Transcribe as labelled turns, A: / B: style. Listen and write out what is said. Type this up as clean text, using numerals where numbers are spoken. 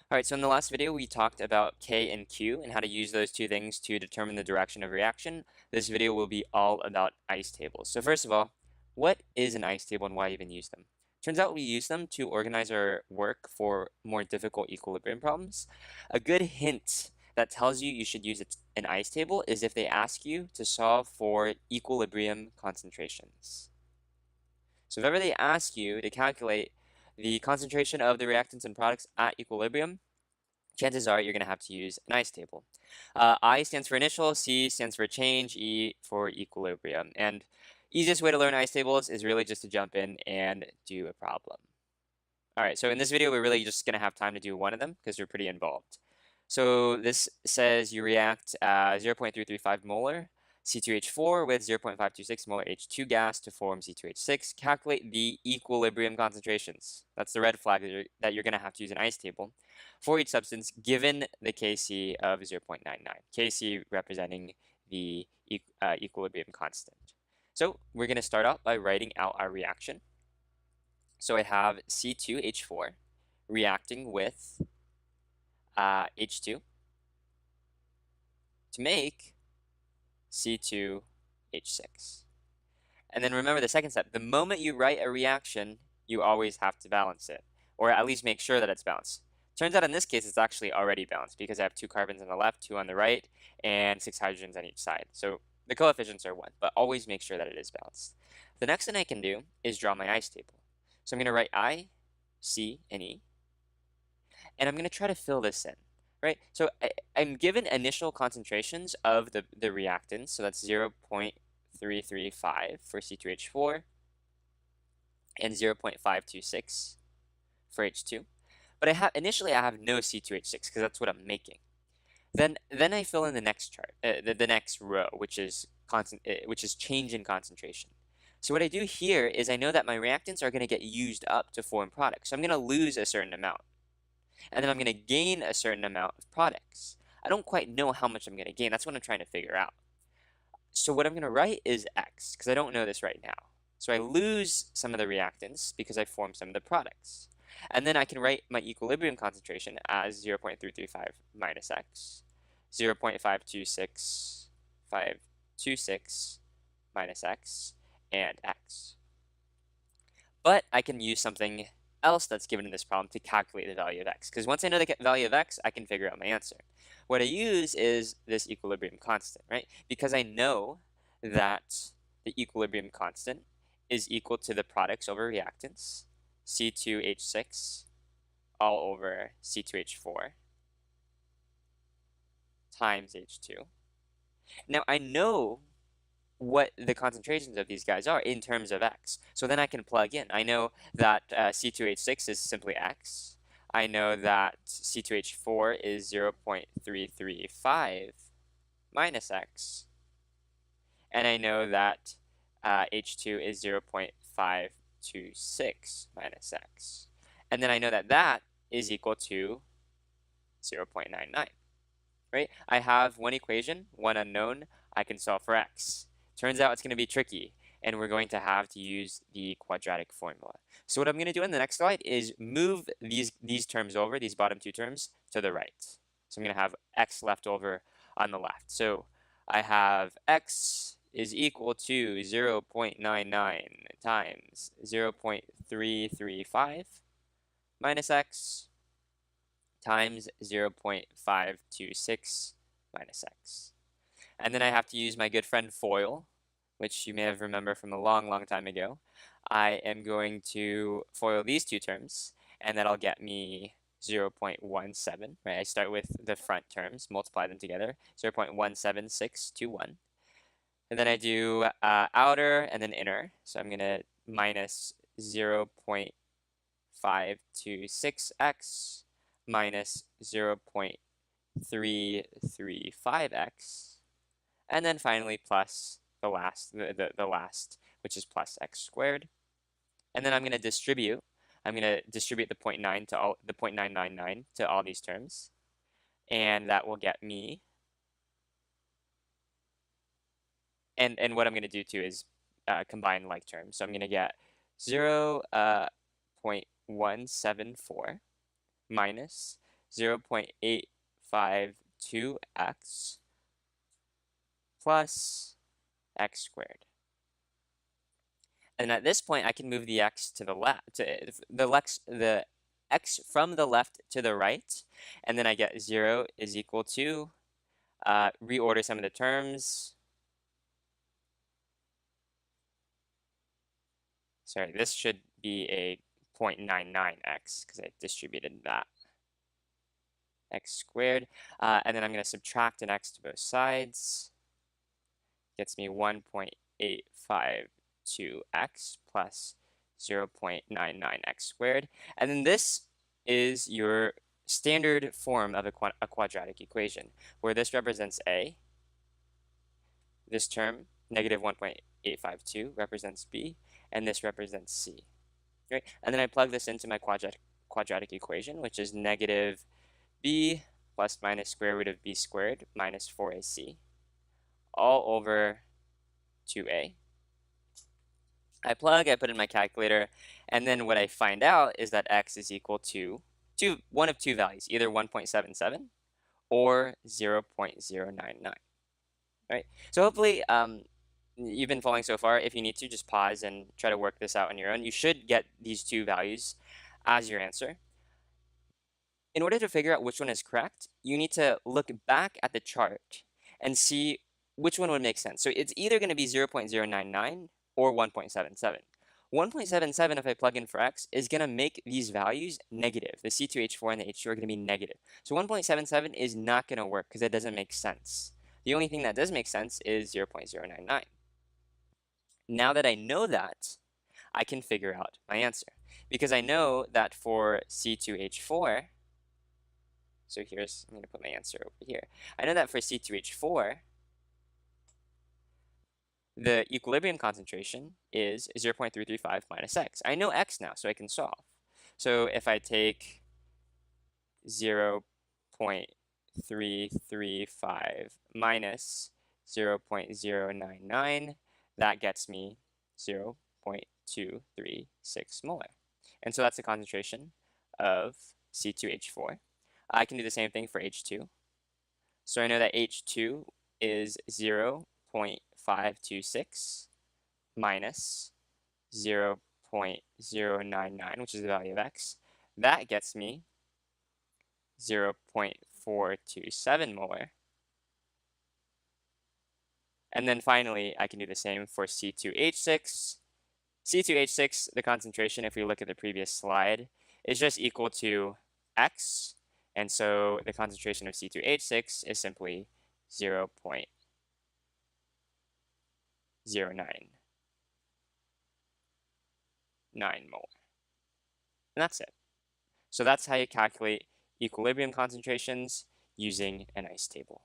A: Alright, so in the last video we talked about K and Q and how to use those two things to determine the direction of reaction. This video will be all about ice tables. So first of all, what is an ice table and why even use them? Turns out we use them to organize our work for more difficult equilibrium problems. A good hint that tells you should use an ice table is if they ask you to solve for equilibrium concentrations. So if ever they ask you to calculate the concentration of the reactants and products at equilibrium, chances are you're going to have to use an ice table. I stands for initial, C stands for change, E for equilibrium. And easiest way to learn ice tables is really just to jump in and do a problem. All right, so in this video, we're really just going to have time to do one of them because they're pretty involved. So this says you react 0.335 molar C2H4 with 0.526 molar H2 gas to form C2H6. Calculate the equilibrium concentrations. That's the red flag that you're going to have to use an ice table for each substance given the Kc of 0.99. Kc representing the equilibrium constant. So we're going to start out by writing out our reaction. So I have C2H4 reacting with H2 to make C2H6. And then remember the second step. The moment you write a reaction, you always have to balance it, or at least make sure that it's balanced. Turns out in this case, it's actually already balanced because I have 2 carbons on the left, 2 on the right, and 6 hydrogens on each side. So the coefficients are 1, but always make sure that it is balanced. The next thing I can do is draw my ice table. So I'm going to write I, C, and E, and I'm going to try to fill this in, right? So I'm given initial concentrations of the reactants, so that's 0.335 for C2H4 and 0.526 for H2. But initially I have no C2H6 because that's what I'm making. Then I fill in the next chart, the next row, which is change in concentration. So what I do here is I know that my reactants are going to get used up to form products. So I'm going to lose a certain amount. And then I'm going to gain a certain amount of products. I don't quite know how much I'm going to gain. That's what I'm trying to figure out. So what I'm going to write is X, because I don't know this right now. So I lose some of the reactants because I form some of the products. And then I can write my equilibrium concentration as 0.335 minus X, 0.526 minus X, and X. But I can use something else that's given in this problem to calculate the value of X, because once I know the value of X, I can figure out my answer. What I use is this equilibrium constant, right? Because I know that the equilibrium constant is equal to the products over reactants, C2H6 all over C2H4 times H2. Now I know what the concentrations of these guys are in terms of X. So then I can plug in. I know that C2H6 is simply X. I know that C2H4 is 0.335 minus X. And I know that H2 is 0.526 minus X. And then I know that that is equal to 0.99, right? I have one equation, one unknown. I can solve for X. Turns out it's going to be tricky, and we're going to have to use the quadratic formula. So what I'm going to do in the next slide is move these terms over, these bottom 2 terms, to the right. So I'm going to have X left over on the left. So I have X is equal to 0.99 times 0.335 minus X times 0.526 minus X. And then I have to use my good friend FOIL, which you may have remembered from a long, long time ago. I am going to FOIL these 2 terms, and that'll get me 0.17, right? I start with the front terms, multiply them together, 0.17621. And then I do outer and then inner, so I'm going to minus 0.526x minus 0.335x. And then finally plus the last, which is plus x squared. And then I'm going to distribute. I'm going to distribute the 0.9 to all the 0.999 to all these terms, and that will get me. And what I'm going to do too is combine like terms. So I'm going to get 0.174 minus 0.852x plus x squared. And at this point, I can move the x to the left, the x from the left to the right, and then I get 0 is equal to, reorder some of the terms. Sorry, this should be a 0.99x because I distributed that. X squared, and then I'm going to subtract an x to both sides. Gets me 1.852x plus 0.99x squared. And then this is your standard form of a quadratic equation, where this represents a, this term, negative 1.852, represents b, and this represents c. Right? And then I plug this into my quadratic equation, which is negative b plus minus square root of b squared minus 4ac, all over 2a. I plug, I put in my calculator, and then what I find out is that x is equal to one of two values, either 1.77 or 0.099, right? So hopefully you've been following so far. If you need to, just pause and try to work this out on your own. You should get these two values as your answer. In order to figure out which one is correct, you need to look back at the chart and see which one would make sense. So it's either going to be 0.099 or 1.77. 1.77, if I plug in for x, is going to make these values negative. The C2H4 and the H2 are going to be negative. So 1.77 is not going to work because it doesn't make sense. The only thing that does make sense is 0.099. Now that I know that, I can figure out my answer. Because I know that for C2H4, so I'm going to put my answer over here. I know that for C2H4, the equilibrium concentration is 0.335 minus x. I know x now, so I can solve. So if I take 0.335 minus 0.099, that gets me 0.236 molar. And so that's the concentration of C2H4. I can do the same thing for H2. So I know that H2 is 0.526 minus 0.099, which is the value of x. That gets me 0.427 molar. And then finally, I can do the same for C2H6. C2H6, the concentration, if we look at the previous slide, is just equal to x. And so the concentration of C2H6 is simply 0.099. molar. And that's it. So that's how you calculate equilibrium concentrations using an ice table.